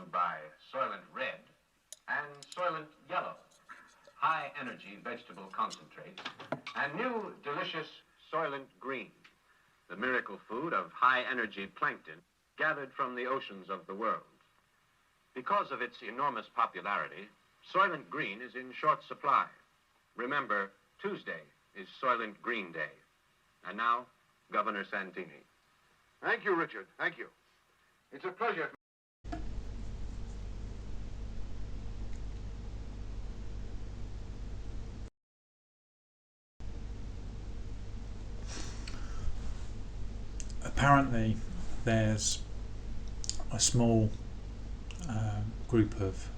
followed by Soylent Red and Soylent Yellow, high-energy vegetable concentrates, and new delicious Soylent Green, the miracle food of high-energy plankton gathered from the oceans of the world. Because of its enormous popularity, Soylent Green is in short supply. Remember, Tuesday is Soylent Green Day. And now, Governor Santini. Thank you, Richard. Thank you. It's a pleasure. Apparently, there's a small group of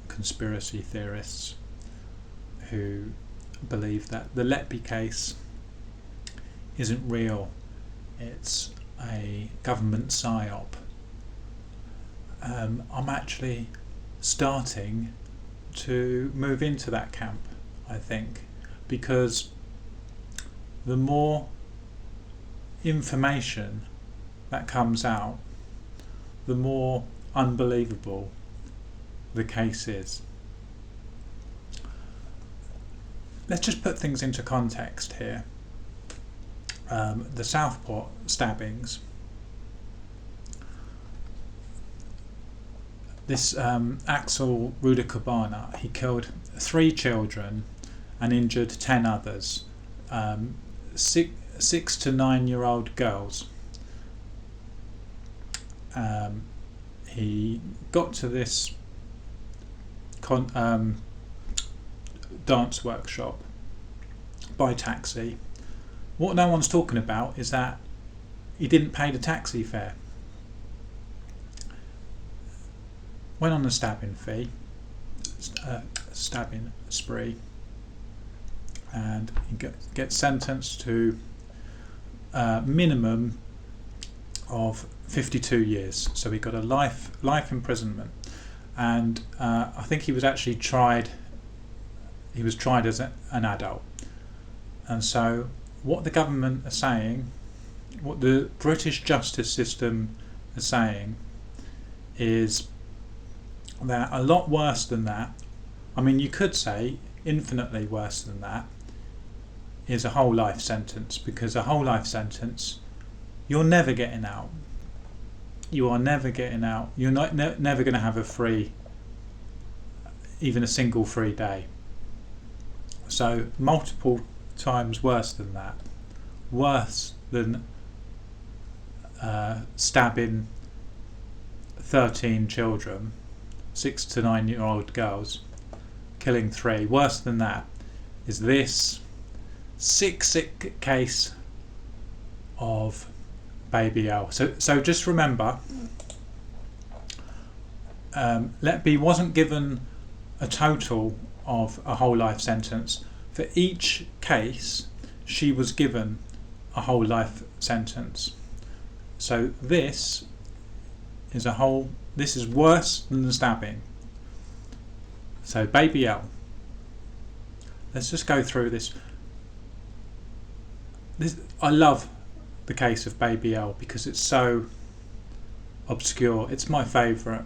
conspiracy theorists who believe that the Letby case isn't real. It's a government psyop. I'm actually starting to move into that camp, I think, because the more information that comes out, the more unbelievable the case is. Let's just put things into context here. The Southport stabbings. This Axel Rudakabana, he killed 3 children and injured 10 others, 6 to 9-year-old girls. He got to this dance workshop by taxi. What no one's talking about is that he didn't pay the taxi fare. Went on a stabbing spree, and he gets sentenced to a minimum of 52 years. So he got a life imprisonment, and I think he was actually tried. He was tried as an adult, and so what the government are saying, what the British justice system is saying, is that a lot worse than that, I mean you could say infinitely worse than that, is a whole life sentence, because a whole life sentence, you're never getting out. You are never getting out. You're not never going to have a free, even a single free day. So multiple times worse than that, worse than stabbing 13 children, 6 to 9-year-old girls, killing 3. Worse than that is this sick case of Baby L. So just remember, Letby wasn't given a total of a whole life sentence. For each case, she was given a whole life sentence. So this is worse than the stabbing. So Baby L. Let's just go through this. I love the case of Baby L because it's so obscure. It's my favourite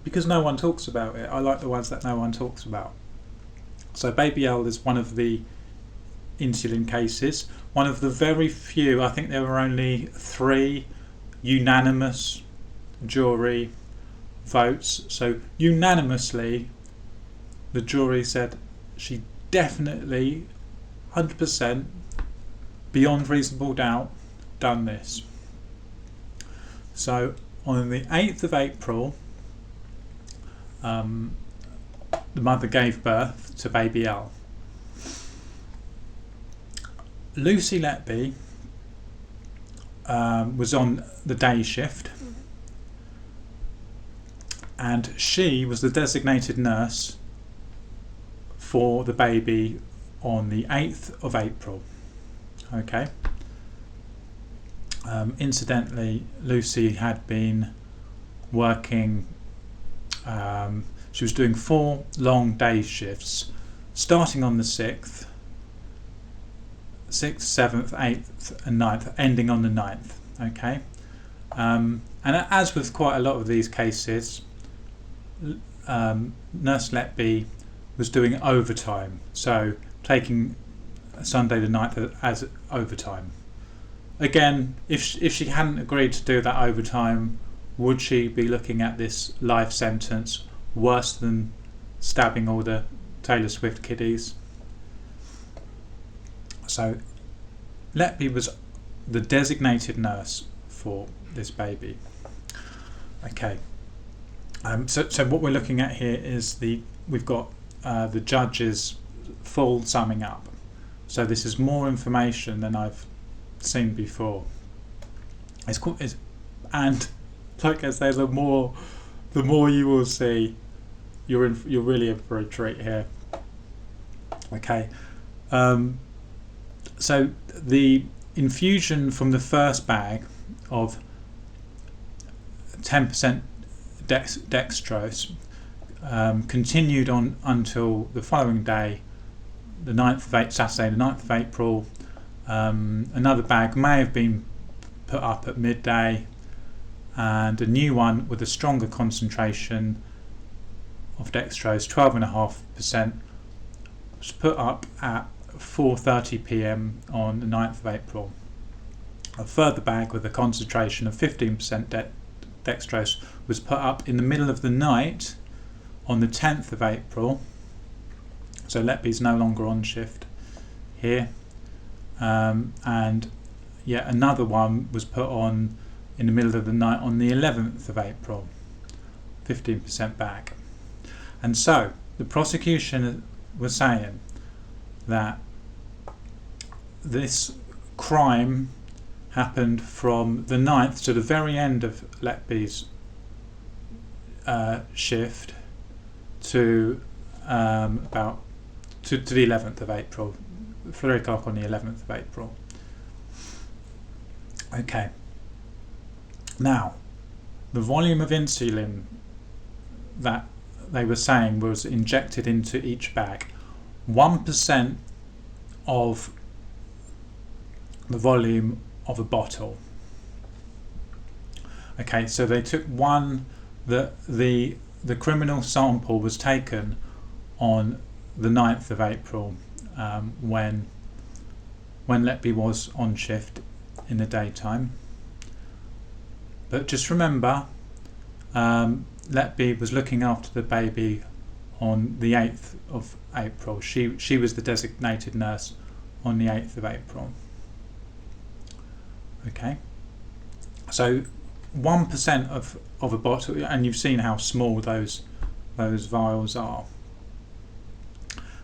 because no one talks about it. I like the ones that no one talks about. So Baby L is one of the insulin cases, one of the very few. I think there were only 3 unanimous jury votes. So unanimously the jury said she definitely 100% beyond reasonable doubt done this. So on the 8th of April, the mother gave birth to Baby L. Lucy Letby was on the day shift, and she was the designated nurse for the baby on the 8th of April. Okay. Incidentally, Lucy had been working, she was doing 4 long day shifts, starting on the 6th, 7th, 8th and 9th, ending on the 9th. Okay. And as with quite a lot of these cases, Nurse Letby was doing overtime, so taking Sunday the 9th as overtime. Again, if she hadn't agreed to do that overtime, would she be looking at this life sentence worse than stabbing all the Taylor Swift kiddies? So Letby was the designated nurse for this baby. Okay. So what we're looking at here is we've got the judge's full summing up. So this is more information than I've seen before. And like I say, the more you will see, you're really in for a treat here. Okay. So the infusion from the first bag of 10% dextrose continued on until the following day, Saturday the 9th of April. Another bag may have been put up at midday, and a new one with a stronger concentration of dextrose, 12.5%, was put up at 4:30 p.m. on the 9th of April. A further bag with a concentration of 15% dextrose was put up in the middle of the night on the 10th of April. So Letby's no longer on shift here. And yet another one was put on in the middle of the night on the 11th of April, 15% bag. And so the prosecution was saying that this crime happened from the 9th to the very end of Letby's shift to to the 11th of April, 3 o'clock on the 11th of April. Okay. Now, the volume of insulin that they were saying was injected into each bag, 1% of the volume of a bottle. Okay, so they took the criminal sample was taken on the 9th of April, when Letby was on shift in the daytime. But just remember, Letby was looking after the baby on the 8th of April. She was the designated nurse on the 8th of April. Okay, so 1% of a bottle, and you've seen how small those vials are.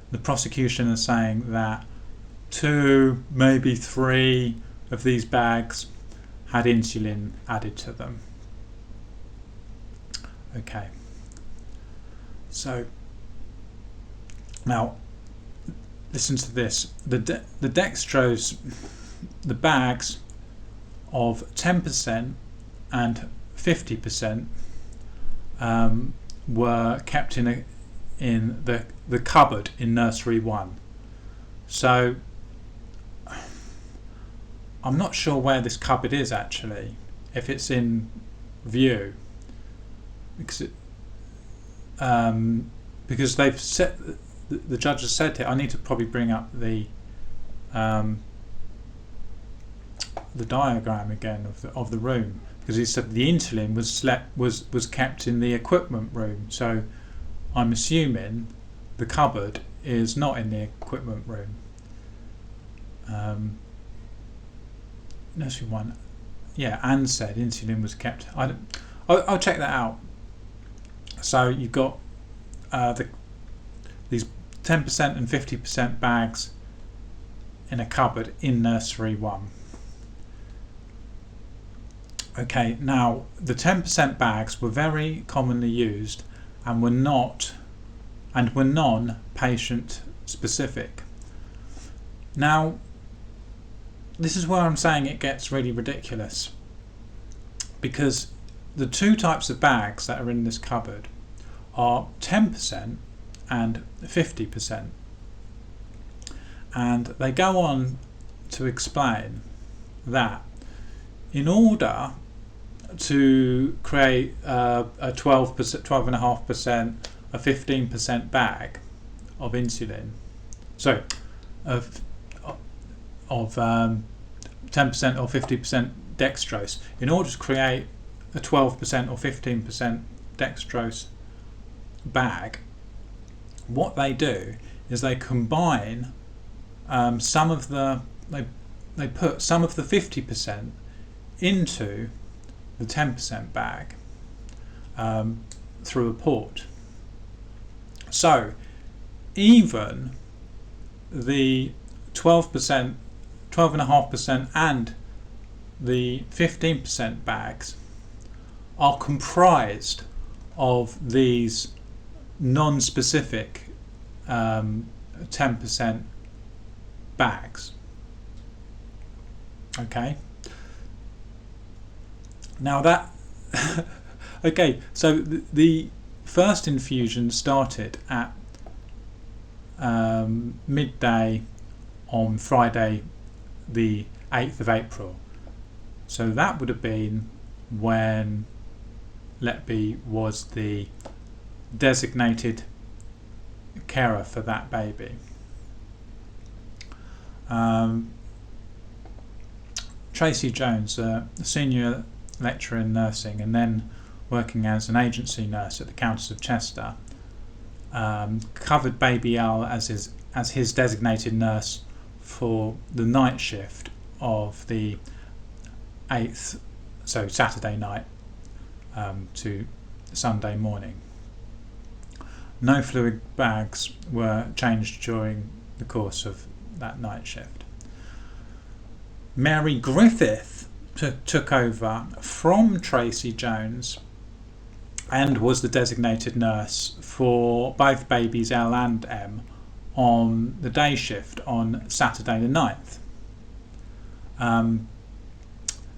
The prosecution is saying that 2, maybe 3 of these bags had insulin added to them. Okay, so now listen to this. The dextrose, the bags of 10% and 50% were kept in the cupboard in nursery 1. So I'm not sure where this cupboard is actually, if it's in view, because they've set, the judge has said it. I need to probably bring up the diagram again of the room, because he said the insulin was kept in the equipment room. So I'm assuming the cupboard is not in the equipment room. Nursery 1, yeah, Anne said insulin was kept. I'll check that out. So you've got these 10% and 50% bags in a cupboard in nursery 1. Okay, now the 10% bags were very commonly used and were non-patient specific. Now, this is where I'm saying it gets really ridiculous, because the 2 types of bags that are in this cupboard are 10% and 50%, and they go on to explain that in order to create a 12.5%, a 15% bag of insulin, sorry, of 10% or 50% dextrose, in order to create a 12% or 15% dextrose bag, what they do is they combine some of the they put some of the 50% into the 10% bag through a port. So even the 12%, 12.5% and the 15% bags are comprised of these non-specific 10% bags. Okay. Now that okay, so the first infusion started at midday on Friday the 8th of April. So that would have been when Letby was the designated carer for that baby. Tracy Jones, a senior lecturer in nursing and then working as an agency nurse at the Countess of Chester, covered baby Al as his designated nurse for the night shift of the 8th, so Saturday night to Sunday morning. No fluid bags were changed during the course of that night shift. Mary Griffith took over from Tracy Jones and was the designated nurse for both babies L and M on the day shift on Saturday the 9th.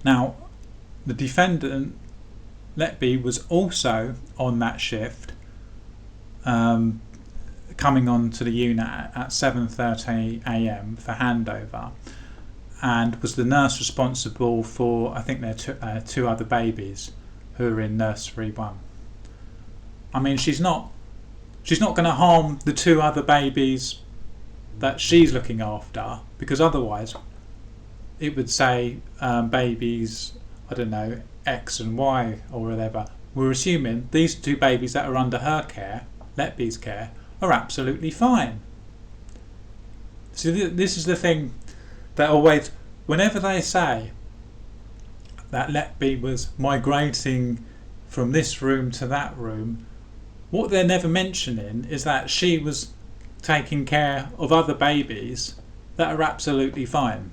Now, the defendant, Letby, was also on that shift, coming on to the unit at 7:30 a.m. for handover, and was the nurse responsible for, I think, their two other babies who are in nursery 1. I mean, she's not going to harm the two other babies that she's looking after, because otherwise it would say babies, I don't know, X and Y or whatever. We're assuming these two babies that are under her care, Letby's care, are absolutely fine. So this is the thing that always, whenever they say that Letby was migrating from this room to that room, what they're never mentioning is that she was taking care of other babies that are absolutely fine.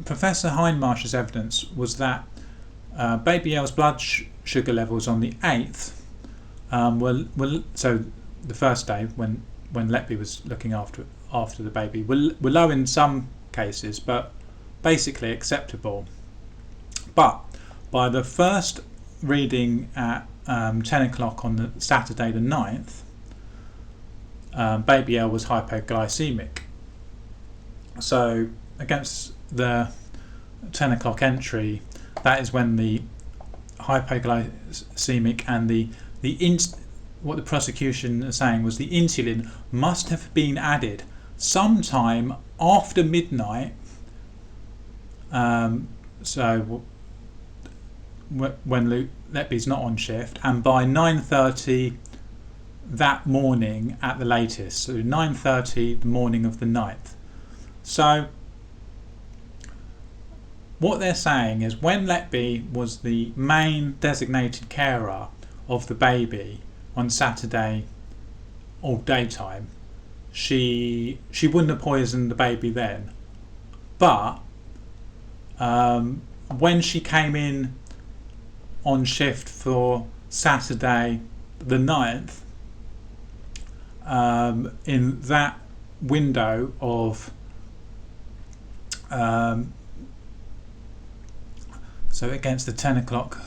Professor Hindmarsh's evidence was that baby L's blood sugar levels on the 8th were so the first day when Letby was looking after the baby were low in some cases, but basically acceptable. But by the first reading at 10 o'clock on the Saturday the 9th, baby L was hypoglycemic. So against the 10 o'clock entry, that is when the hypoglycemic and what the prosecution is saying was the insulin must have been added sometime after midnight, so when Letby's not on shift, and by 9:30 that morning at the latest, so 9:30 the morning of the 9th. So what they're saying is when Letby was the main designated carer of the baby on Saturday all daytime, she wouldn't have poisoned the baby then, but when she came in on shift for Saturday the 9th, in that window of so against the 10 o'clock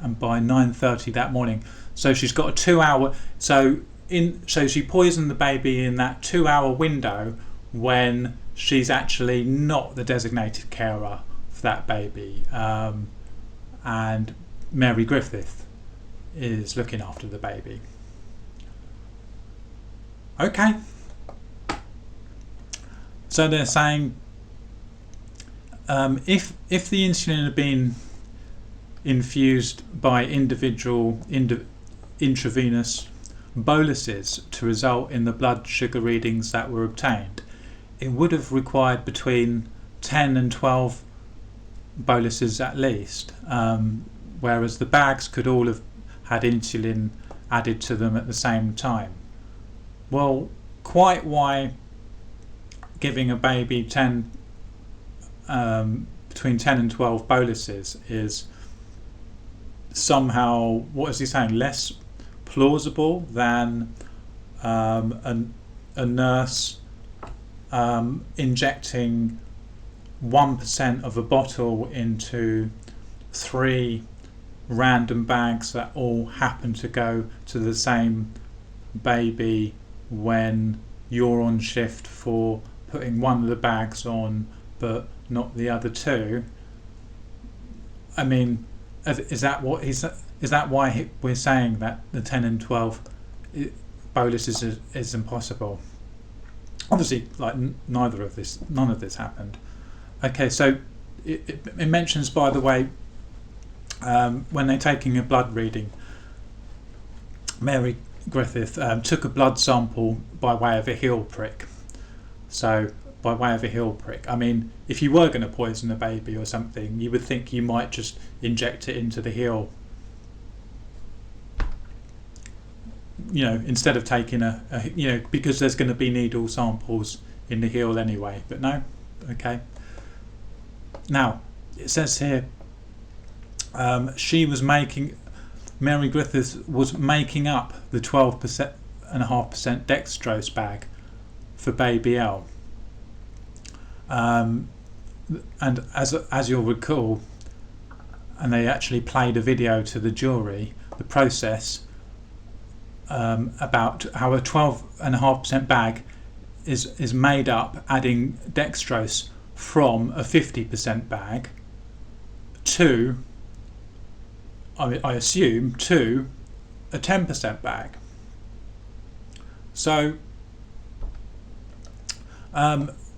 and by 9:30 that morning, so she's got a 2-hour, so she poisoned the baby in that 2-hour window when she's actually not the designated carer for that baby. and Mary Griffith is looking after the baby. Okay. So they're saying if the insulin had been infused by individual intravenous boluses to result in the blood sugar readings that were obtained, it would have required between 10 and 12 boluses at least, whereas the bags could all have had insulin added to them at the same time. Well, quite why giving a baby between 10 and 12 boluses is somehow, what is he saying, less plausible than a nurse injecting 1% of a bottle into 3 random bags that all happen to go to the same baby when you're on shift for putting one of the bags on but not the other 2. I mean, is that why we're saying that the 10 and 12 bolus is impossible? Obviously, like none of this happened. Okay, so it mentions, by the way, when they're taking a blood reading, Mary Griffith took a blood sample by way of a heel prick. So, by way of a heel prick, I mean, if you were going to poison a baby or something, you would think you might just inject it into the heel, instead of taking because there's going to be needle samples in the heel anyway. But no. Okay. Now, it says here, Mary Griffith was making up the 12.5% dextrose bag for baby L. And as you'll recall, and they actually played a video to the jury, the process about how a 12.5% bag is made up, adding dextrose from a 50% bag to, I assume, to a 10% bag. So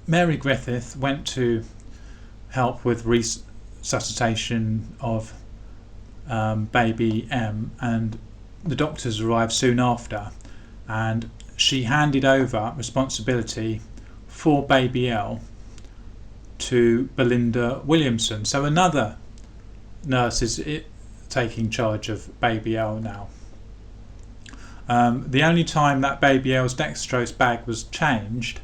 Mary Griffith went to help with resuscitation of baby M, and the doctors arrived soon after, and she handed over responsibility for baby L to Belinda Williamson. So another nurse is taking charge of baby L now. The only time that baby L's dextrose bag was changed,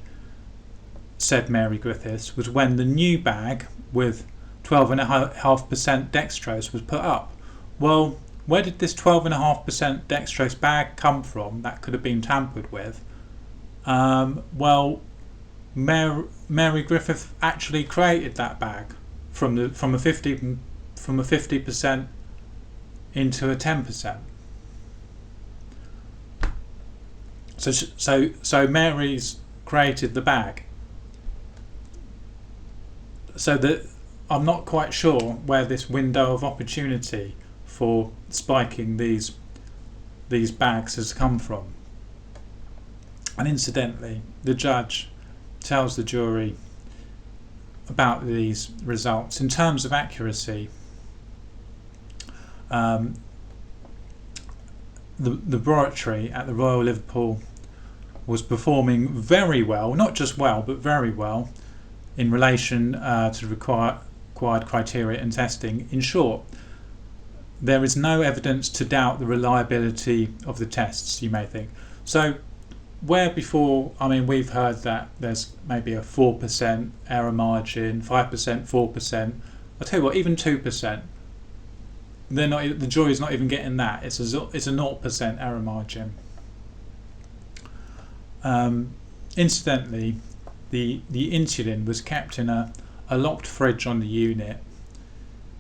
said Mary Griffiths, was when the new bag with 12.5% dextrose was put up. Well, where did this 12.5% dextrose bag come from that could have been tampered with? Well, Mary Griffith actually created that bag from a 50% into a 10%. So Mary's created the bag. So that I'm not quite sure where this window of opportunity for spiking these bags has come from. And incidentally, the judge tells the jury about these results in terms of accuracy. The laboratory at the Royal Liverpool was performing very well, not just well, but very well, in relation to required criteria and testing. In short, there is no evidence to doubt the reliability of the tests, you may think. So, where before, I mean, we've heard that there's maybe a 4% error margin, 5%, 4%. I'll tell you what, even 2%. The jury's not even getting that. It's a 0% error margin. Incidentally, the insulin was kept in a locked fridge on the unit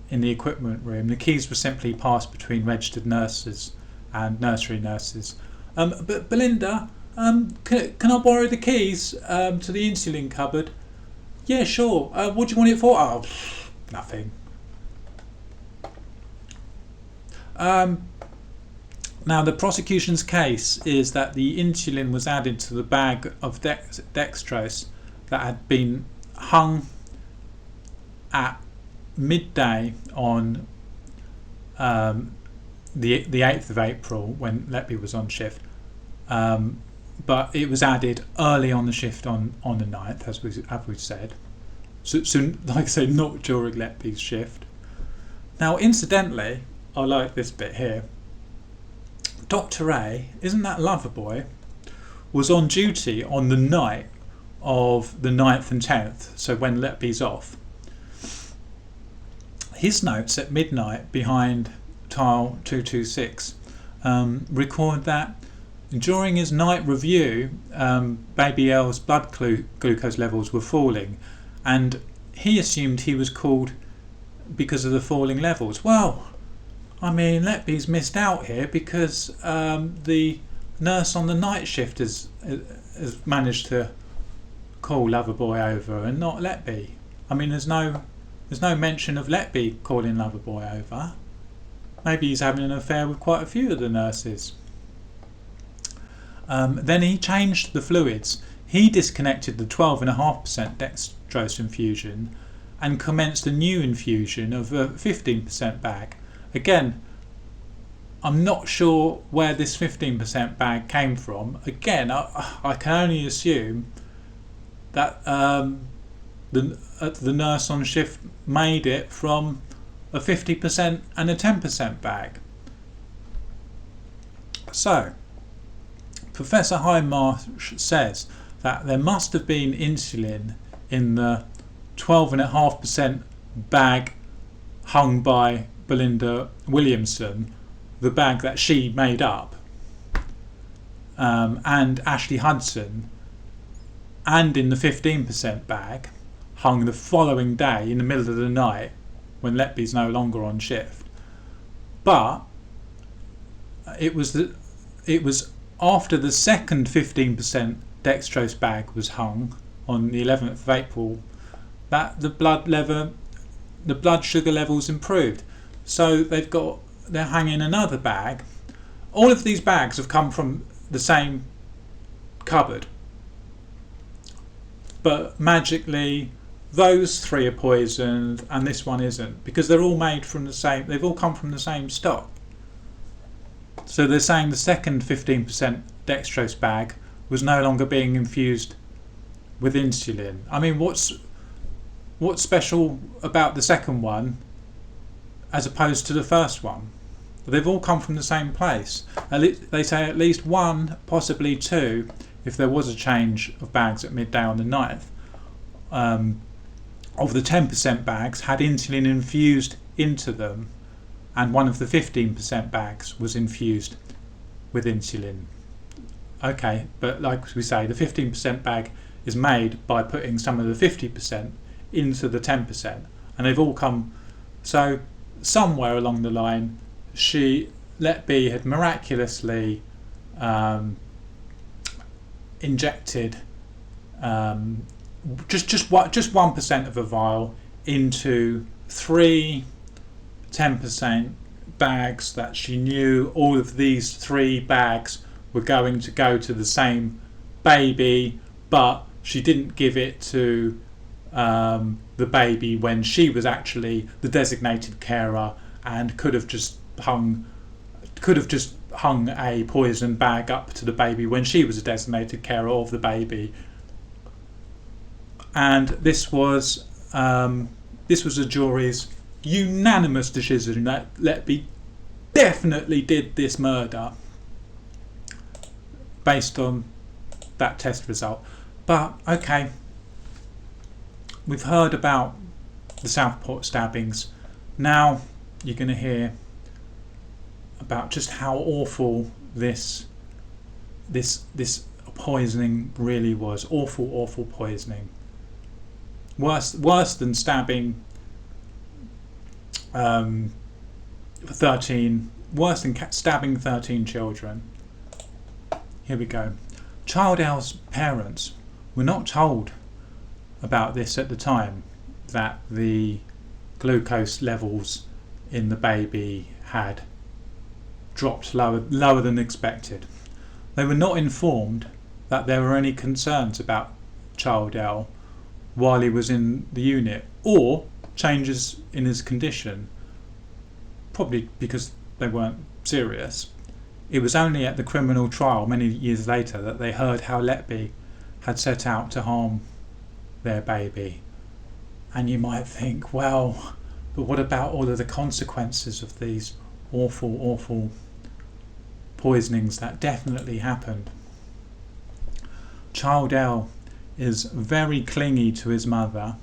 in the equipment room. The keys were simply passed between registered nurses and nursery nurses. But Belinda, can I borrow the keys to the insulin cupboard? Yeah, sure. What do you want it for? Oh, nothing. Now, the prosecution's case is that the insulin was added to the bag of dextrose that had been hung at midday on the 8th of April when Letby was on shift. But it was added early on the shift on the 9th, as we've said. So, like I say, not during Letby's shift. Now, incidentally, I like this bit here. Dr. A, isn't that Loverboy, was on duty on the night of the 9th and 10th, so when Letby's off. His notes at midnight behind tile 226 record that during his night review, baby L's blood glucose levels were falling, and he assumed he was called because of the falling levels. Well, I mean, Letby's missed out here because the nurse on the night shift has managed to call Loverboy over and not Letby. I mean, there's no mention of Letby calling Loverboy over. Maybe he's having an affair with quite a few of the nurses. Then he changed the fluids. He disconnected the 12.5% dextrose infusion and commenced a new infusion of a 15% bag. Again, I'm not sure where this 15% bag came from. Again, I can only assume that the nurse on shift made it from a 50% and a 10% bag. So, Professor Hindmarsh says that there must have been insulin in the 12.5% bag hung by Belinda Williamson, the bag that she made up, and Ashley Hudson, and in the 15% bag hung the following day in the middle of the night when Letby's no longer on shift. But it was after the second 15% dextrose bag was hung on the 11th of April that the blood sugar levels improved. So they're hanging another bag. All of these bags have come from the same cupboard, but magically those three are poisoned and this one isn't, because they're all made from the same. They've all come from the same stock. So they're saying the second 15% dextrose bag was no longer being infused with insulin. I mean, what's special about the second one as opposed to the first one? They've all come from the same place. They say at least one, possibly two, if there was a change of bags at midday on the 9th, of the 10% bags had insulin infused into them, and one of the 15% bags was infused with insulin. Okay, but like we say, the 15% bag is made by putting some of the 50% into the 10%, and they've all come. So somewhere along the line, Letby had miraculously injected just 1% of a vial into 3 10% bags that she knew all of these 3 bags were going to go to the same baby, but she didn't give it to the baby when she was actually the designated carer, and could have just hung a poison bag up to the baby when she was a designated carer of the baby. And this was a jury's unanimous decision that Letby definitely did this murder based on that test result. But okay, we've heard about the Southport stabbings. Now you're going to hear about just how awful this poisoning really was. Awful poisoning. Worse than stabbing 13. Worse than stabbing 13 children. Here we go. Child L's parents were not told about this at the time, that the glucose levels in the baby had dropped lower than expected. They were not informed that there were any concerns about Child L while he was in the unit, or changes in his condition, probably because they weren't serious. It was only at the criminal trial many years later that they heard how Letby had set out to harm their baby. And you might think, well, but what about all of the consequences of these awful poisonings that definitely happened? Child L is very clingy to his mother,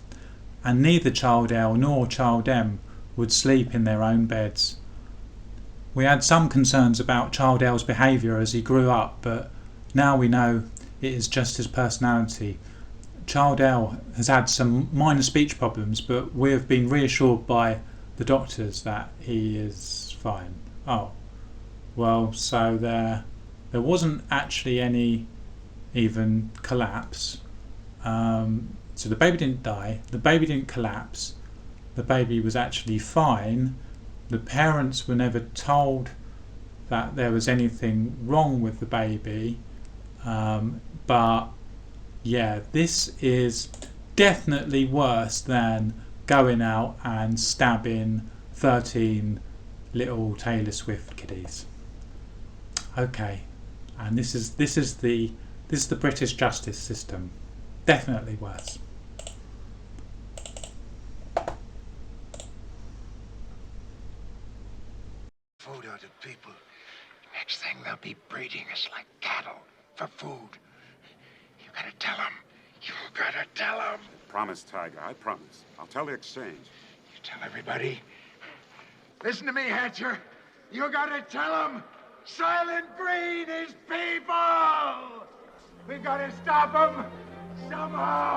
and neither Child L nor Child M would sleep in their own beds. We had some concerns about Child L's behaviour as he grew up, but now we know it is just his personality. Child L has had some minor speech problems, but we have been reassured by the doctors that he is fine. Oh, well, so there wasn't actually any even collapse. So the baby didn't die, the baby didn't collapse, the baby was actually fine. The parents were never told that there was anything wrong with the baby, but yeah, this is definitely worse than going out and stabbing 13 little Taylor Swift kiddies. Okay, and this is the British justice system. Definitely worse. Food out of people. Next thing they'll be breeding us like cattle for food. You gotta tell them. You gotta tell them. Promise, Tiger, I promise. I'll tell the exchange. You tell everybody. Listen to me, Hatcher. You gotta tell them. Silent Green is people. We gotta stop them somehow.